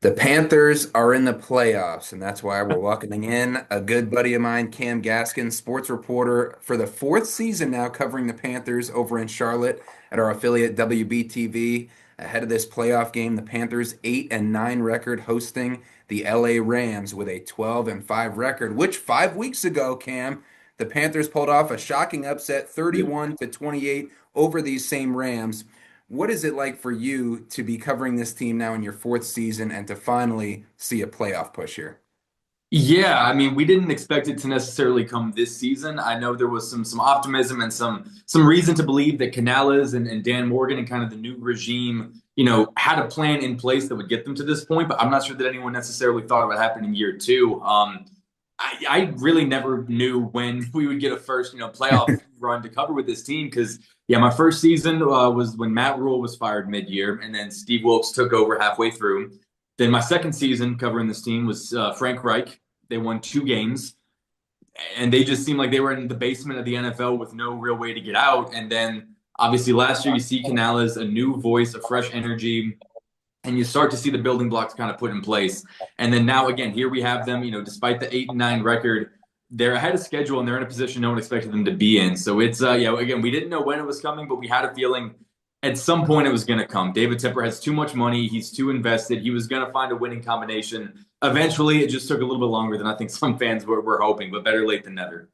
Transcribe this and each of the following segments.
The Panthers are in the playoffs, and that's why we're welcoming in a good buddy of mine, Cam Gaskins, sports reporter for the fourth season now, covering the Panthers over in Charlotte at our affiliate WBTV. Ahead of this playoff game, the Panthers 8-9 record hosting the LA Rams with a 12-5 record, which 5 weeks ago, Cam, the Panthers pulled off a shocking upset 31-28 over these same Rams. What is it like for you to be covering this team now in your fourth season and to finally see a playoff push here? Yeah, I mean, we didn't expect it to necessarily come this season. I know there was some optimism and some reason to believe that Canales and Dan Morgan and kind of the new regime, had a plan in place that would get them to this point. But I'm not sure that anyone necessarily thought it would happen in year two. I really never knew when we would get a first, playoff run to cover with this team because, yeah, my first season was when Matt Rule was fired mid-year, and then Steve Wilkes took over halfway through. Then my second season covering this team was Frank Reich. They won 2 games, and they just seemed like they were in the basement of the NFL with no real way to get out. And then obviously last year you see Canales, a new voice, a fresh energy, and you start to see the building blocks kind of put in place. And then now again, here we have them, despite the 8-9 record, they're ahead of schedule and they're in a position no one expected them to be in. So it's again, we didn't know when it was coming, but we had a feeling at some point it was going to come. David Tepper has too much money. He's too invested. He was going to find a winning combination. Eventually, it just took a little bit longer than I think some fans were hoping, but better late than never.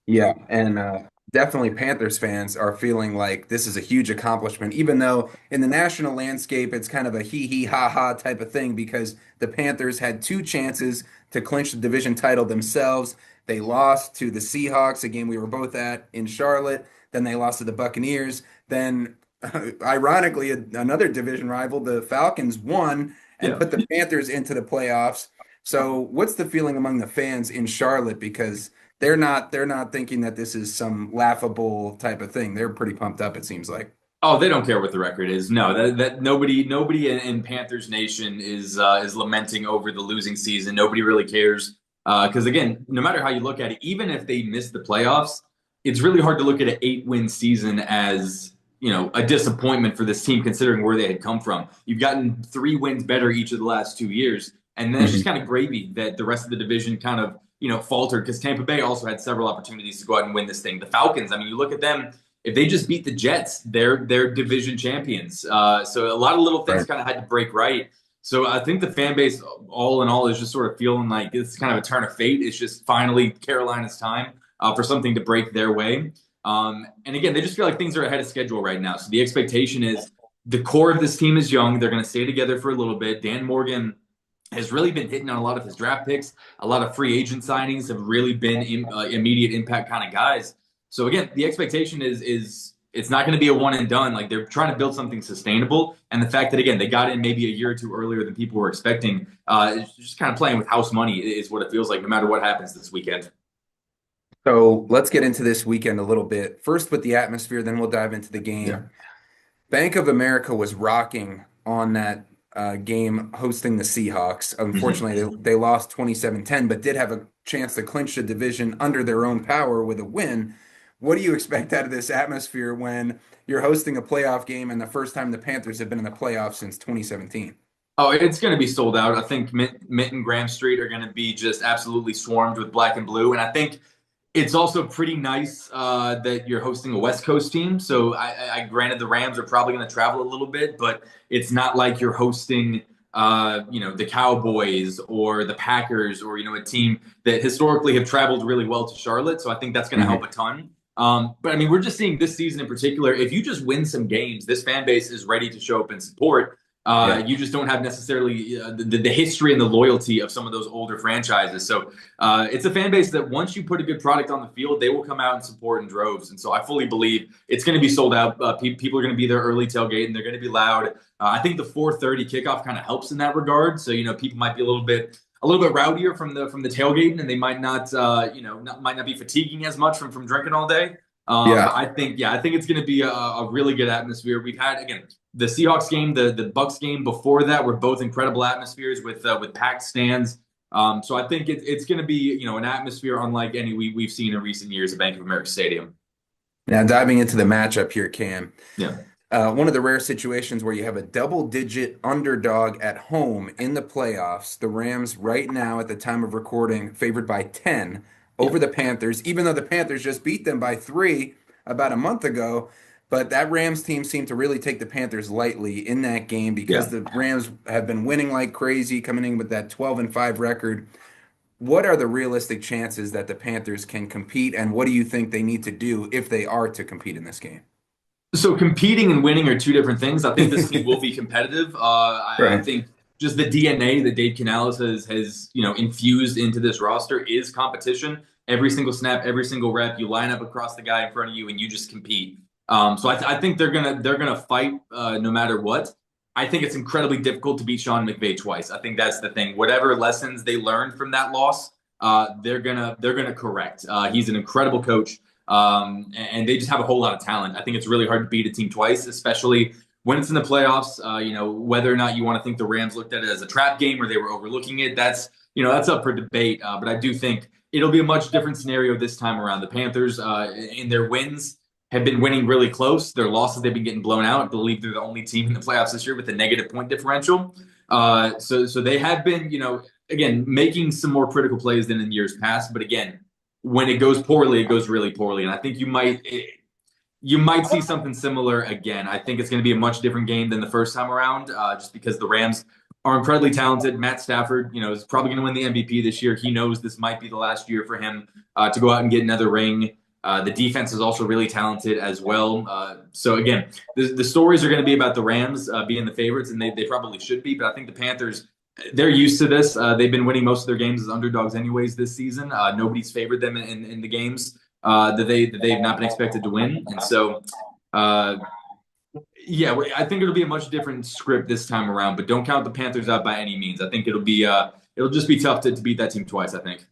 Yeah, and definitely Panthers fans are feeling like this is a huge accomplishment, even though in the national landscape it's kind of a hee hee ha ha type of thing because the Panthers had two chances to clinch the division title themselves. They lost to the Seahawks, a game we were both at in Charlotte. Then they lost to the Buccaneers. Then, ironically, another division rival, the Falcons, won and Yeah. put the Panthers into the playoffs. So, what's the feeling among the fans in Charlotte? Because they're not thinking that this is some laughable type of thing. They're pretty pumped up, it seems like. Oh, they don't care what the record is. No, that nobody in Panthers Nation is lamenting over the losing season. Nobody really cares because again, no matter how you look at it, even if they miss the playoffs, it's really hard to look at an 8-win season as a disappointment for this team considering where they had come from. You've gotten 3 wins better each of the last 2 years, and then it's just Mhm. kind of gravy that the rest of the division kind of faltered because Tampa Bay also had several opportunities to go out and win this thing. The Falcons, I mean, you look at them. If they just beat the Jets, they're division champions. So a lot of little things Right. kind of had to break right. So I think the fan base, all in all, is just sort of feeling like it's kind of a turn of fate. It's just finally Carolina's time for something to break their way. And again, they just feel like things are ahead of schedule right now. So the expectation is the core of this team is young. They're going to stay together for a little bit. Dan Morgan has really been hitting on a lot of his draft picks. A lot of free agent signings have really been immediate impact kind of guys. So again, the expectation is it's not going to be a one and done. Like they're trying to build something sustainable, and the fact that again they got in maybe a year or two earlier than people were expecting, it's just kind of playing with house money is what it feels like. No matter what happens this weekend. So let's get into this weekend a little bit. First with the atmosphere, then we'll dive into the Yeah. game. Bank of America was rocking on that game hosting the Seahawks. Mhm. Unfortunately, they lost 27-10, but did have a chance to clinch the division under their own power with a win. What do you expect out of this atmosphere when you're hosting a playoff game and the first time the Panthers have been in the playoffs since 2017? Oh, it's going to be sold out. I think Mint and Graham Street are going to be just absolutely swarmed with black and blue, and I think it's also pretty nice that you're hosting a West Coast team. So I granted the Rams are probably going to travel a little bit, but it's not like you're hosting, the Cowboys or the Packers or a team that historically have traveled really well to Charlotte. So I think that's going to help a Mhm. ton. But I mean, we're just seeing this season in particular. If you just win some games, this fan base is ready to show up and support. Yeah. You just don't have necessarily the history and the loyalty of some of those older franchises. So it's a fan base that once you put a good product on the field, they will come out and support in droves. And so I fully believe it's going to be sold out. People are going to be there early tailgate and they're going to be loud. I think the 4:30 kickoff kind of helps in that regard. So people might be a little bit rowdier from the tailgating, and they might not might not be fatiguing as much from drinking all day. But Yeah. I think it's going to be a really good atmosphere. We've had again the Seahawks game, the Bucks game before that were both incredible atmospheres with packed stands. So I think it's going to be an atmosphere unlike any we've seen in recent years at Bank of America Stadium. Now diving into the matchup here, Cam. Yeah. One of the rare situations where you have a double-digit underdog at home in the playoffs. The Rams, right now, at the time of recording, favored by 10 Yeah, over the Panthers, even though the Panthers just beat them by 3 about a month ago. But that Rams team seemed to really take the Panthers lightly in that game because yeah. the Rams have been winning like crazy, coming in with that 12-5 record. What are the realistic chances that the Panthers can compete, and what do you think they need to do if they are to compete in this game? So competing and winning are two different things. I think this team will be competitive. I Right. think just the DNA that Dave Canales has infused into this roster is competition. Every single snap, every single rep, you line up across the guy in front of you and you just compete. So I think they're gonna fight no matter what. I think it's incredibly difficult to beat Sean McVay twice. I think that's the thing. Whatever lessons they learned from that loss, they're gonna correct. He's an incredible coach. And they just have a whole lot of talent. I think it's really hard to beat a team twice, especially when it's in the playoffs. Whether or not you want to think the Rams looked at it as a trap game or they were overlooking it, that's up for debate. But I do think it'll be a much different scenario this time around. The Panthers, in their wins, have been winning really close. Their losses, they've been getting blown out. I believe they're the only team in the playoffs this year with a negative point differential. So they have been, again, making some more critical plays than in years past. But again, when it goes poorly, it goes really poorly. And I think you might see something similar again. I think it's going to be a much different game than the first time around, just because the Rams are incredibly talented. Matt Stafford, is probably going to win the MVP this year. He knows this might be the last year for him to go out and get another ring. The defense is also really talented as well. So again, the stories are going to be about the Rams being the favorites, and they probably should be. But I think the Panthers, they're used to this. They've been winning most of their games as underdogs, anyways, this season. Nobody's favored them in the games that they've not been expected to win, and so uh, yeah, I think it'll be a much different script this time around. But don't count the Panthers out by any means. I think it'll just be tough to beat that team twice. I think.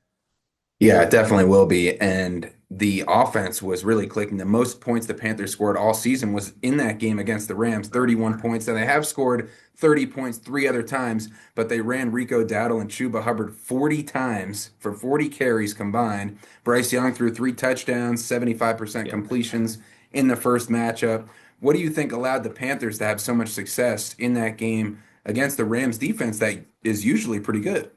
Yeah, it definitely will be. And the offense was really clicking. The most points the Panthers scored all season was in that game against the Rams, 31 points. And they have scored 30 points 3 other times, but they ran Rico Dowdle and Chuba Hubbard 40 times for 40 carries combined. Bryce Young threw 3 touchdowns, 75% Yeah. completions in the first matchup. What do you think allowed the Panthers to have so much success in that game against the Rams defense that is usually pretty good?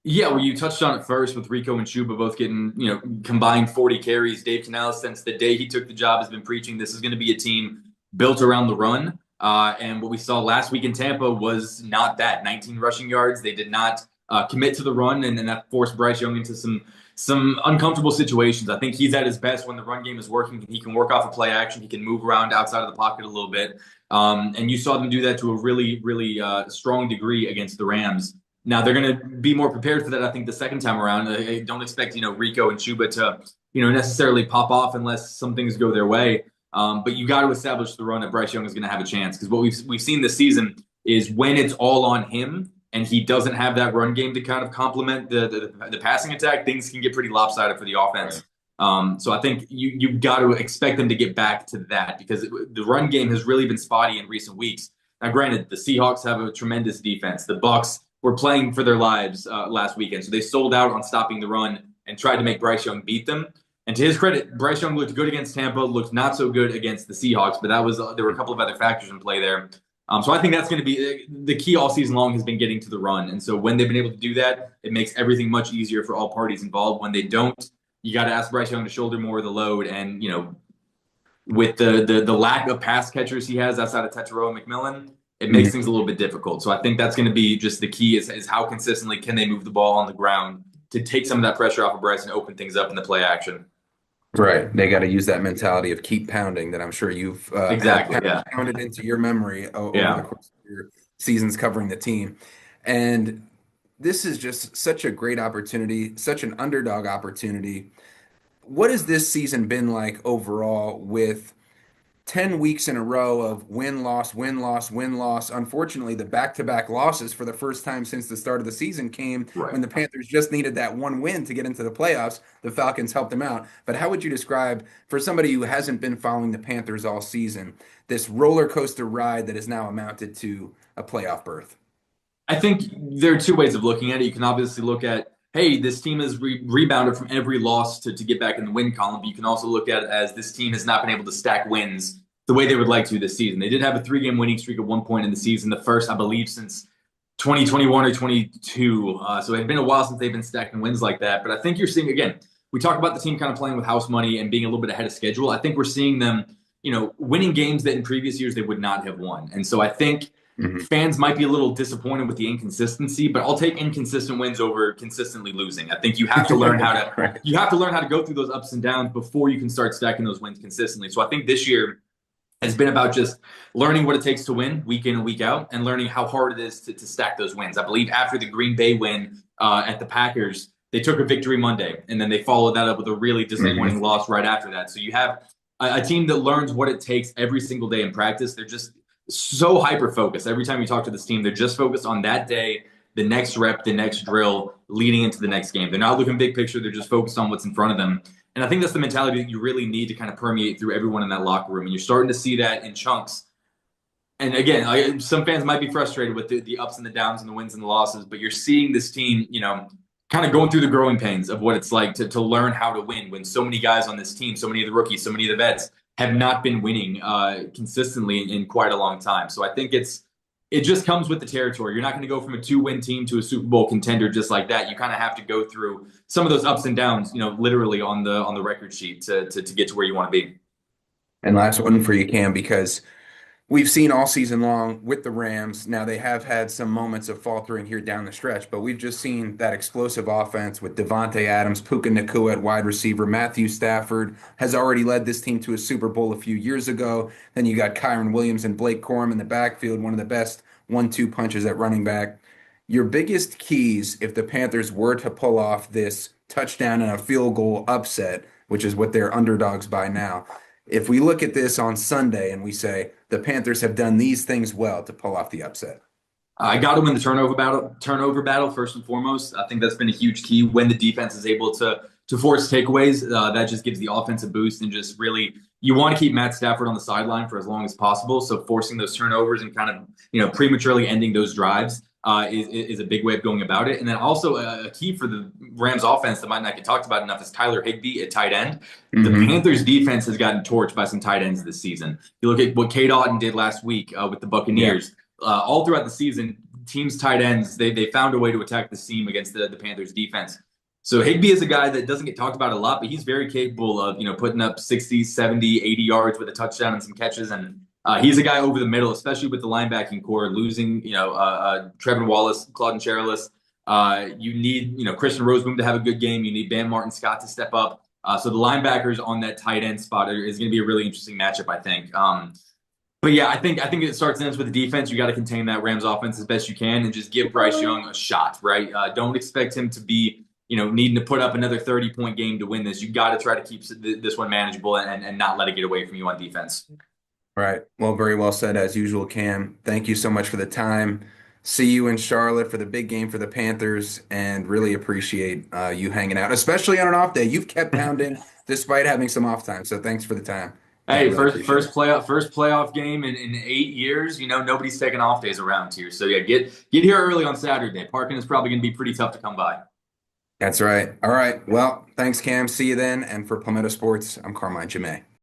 Yeah, well, you touched on it first with Rico and Chuba both getting, combined 40 carries. Dave Canales, since the day he took the job, has been preaching this is going to be a team built around the run. And what we saw last week in Tampa was not that. 19 rushing yards. They did not commit to the run, and that forced Bryce Young into some uncomfortable situations. I think he's at his best when the run game is working. He can work off a play action. He can move around outside of the pocket a little bit. And you saw them do that to a really, really strong degree against the Rams. Now they're going to be more prepared for that. I think the second time around, I don't expect Rico and Chuba to necessarily pop off unless some things go their way. But you got to establish the run that Bryce Young is going to have a chance, because what we've seen this season is when it's all on him and he doesn't have that run game to kind of complement the passing attack, things can get pretty lopsided for the offense. So I think you've got to expect them to get back to that, because the run game has really been spotty in recent weeks. Now, granted, the Seahawks have a tremendous defense. The Bucks were playing for their lives last weekend, so they sold out on stopping the run and tried to make Bryce Young beat them. And to his credit, Bryce Young looked good against Tampa, looked not so good against the Seahawks, but there were a couple of other factors in play there. So I think that's going to be the key all season long, has been getting to the run. And so when they've been able to do that, it makes everything much easier for all parties involved. When they don't, you got to ask Bryce Young to shoulder more of the load. And with the lack of pass catchers he has outside of Tetairoa and McMillan, it makes things a little bit difficult. So I think that's going to be just the key is how consistently can they move the ball on the ground to take some of that pressure off of Bryce and open things up in the play action. Right. They got to use that mentality of keep pounding that I'm sure you've Exactly. had Yeah. pounded into your memory over the Yeah. course of your seasons covering the team. And this is just such a great opportunity, such an underdog opportunity. What has this season been like overall with 10 weeks in a row of win, loss, win, loss, win, loss? Unfortunately, the back-to-back losses for the first time since the start of the season came Right. when the Panthers just needed that one win to get into the playoffs. The Falcons helped them out. But how would you describe, for somebody who hasn't been following the Panthers all season, this roller coaster ride that has now amounted to a playoff berth? I think there are two ways of looking at it. You can obviously look at, hey, this team has rebounded from every loss to get back in the win column. But you can also look at it as this team has not been able to stack wins the way they would like to this season. They did have a 3-game winning streak at one point in the season, the first, I believe, since 2021 or 22. So it had been a while since they've been stacking wins like that. But I think you're seeing, again, we talk about the team kind of playing with house money and being a little bit ahead of schedule. I think we're seeing them, winning games that in previous years they would not have won. And so I think Mhm. fans might be a little disappointed with the inconsistency, but I'll take inconsistent wins over consistently losing. I think you have to learn how to Right. you have to learn how to go through those ups and downs before you can start stacking those wins consistently. So I think this year has been about just learning what it takes to win week in and week out and learning how hard it is to stack those wins. I believe after the Green Bay win at the Packers, they took a victory Monday, and then they followed that up with a really disappointing Mhm. loss right after that. So you have a team that learns what it takes every single day in practice. They're just so hyper focused. Every time you talk to this team, they're just focused on that day, the next rep, the next drill, leading into the next game. They're not looking big picture. They're just focused on what's in front of them. And I think that's the mentality that you really need to kind of permeate through everyone in that locker room. And you're starting to see that in chunks. And again, some fans might be frustrated with the ups and the downs and the wins and the losses, but you're seeing this team, kind of going through the growing pains of what it's like to learn how to win when so many guys on this team, so many of the rookies, so many of the vets have not been winning consistently in quite a long time. So I think it just comes with the territory. You're not going to go from a 2-win team to a Super Bowl contender just like that. You kind of have to go through some of those ups and downs, literally on the record sheet to get to where you want to be. And last one for you, Cam, because we've seen all season long with the Rams. Now they have had some moments of faltering here down the stretch, but we've just seen that explosive offense with Devontae Adams, Puka Nacua at wide receiver. Matthew Stafford has already led this team to a Super Bowl a few years ago. Then you got Kyron Williams and Blake Corum in the backfield, one of the best 1-2 punches at running back. Your biggest keys if the Panthers were to pull off this touchdown and a field goal upset, which is what they're underdogs by now. If we look at this on Sunday and we say the Panthers have done these things well to pull off the upset. I got to win the turnover battle first and foremost. I think that's been a huge key when the defense is able to force takeaways. That just gives the offense a boost and just really you want to keep Matt Stafford on the sideline for as long as possible. So forcing those turnovers and kind of prematurely ending those drives is a big way of going about it. And then also a key for the Rams offense that might not get talked about enough is Tyler Higbee at tight end. The Hmm. Panthers defense has gotten torched by some tight ends this season. You look at what Kate Otten did last week with the Yeah. Buccaneers. All throughout the season, teams' tight ends they found a way to attack the seam against the Panthers defense. So Higbee is a guy that doesn't get talked about a lot, but he's very capable of putting up 60, 70, 80 yards with a touchdown and some catches. And he's a guy over the middle, especially with the linebacking core losing Trevin Wallace, Claude Cherilus. You need Christian Roseboom to have a good game. You need Bam Martin Scott to step up. So the linebackers on that tight end spot is going to be a really interesting matchup, I think. But yeah, I think it starts and ends with the defense. You got to contain that Rams offense as best you can and just give Bryce Young a shot, right? Don't expect him to be, needing to put up another 30-point game to win this. You got to try to keep this one manageable and not let it get away from you on defense. Right. Well, very well said as usual, Cam. Thank you so much for the time. See you in Charlotte for the big game for the Panthers and really appreciate you hanging out, especially on an off day. You've kept pounding despite having some off time. So thanks for the time. Yeah, Hey, really first appreciate first it. playoff game in 8 years. Nobody's taking off days around here. So yeah, get here early on Saturday. Parking is probably going to be pretty tough to come by. That's right. All right. Well, thanks, Cam. See you then. And for Palmetto Sports, I'm Carmine Gemei.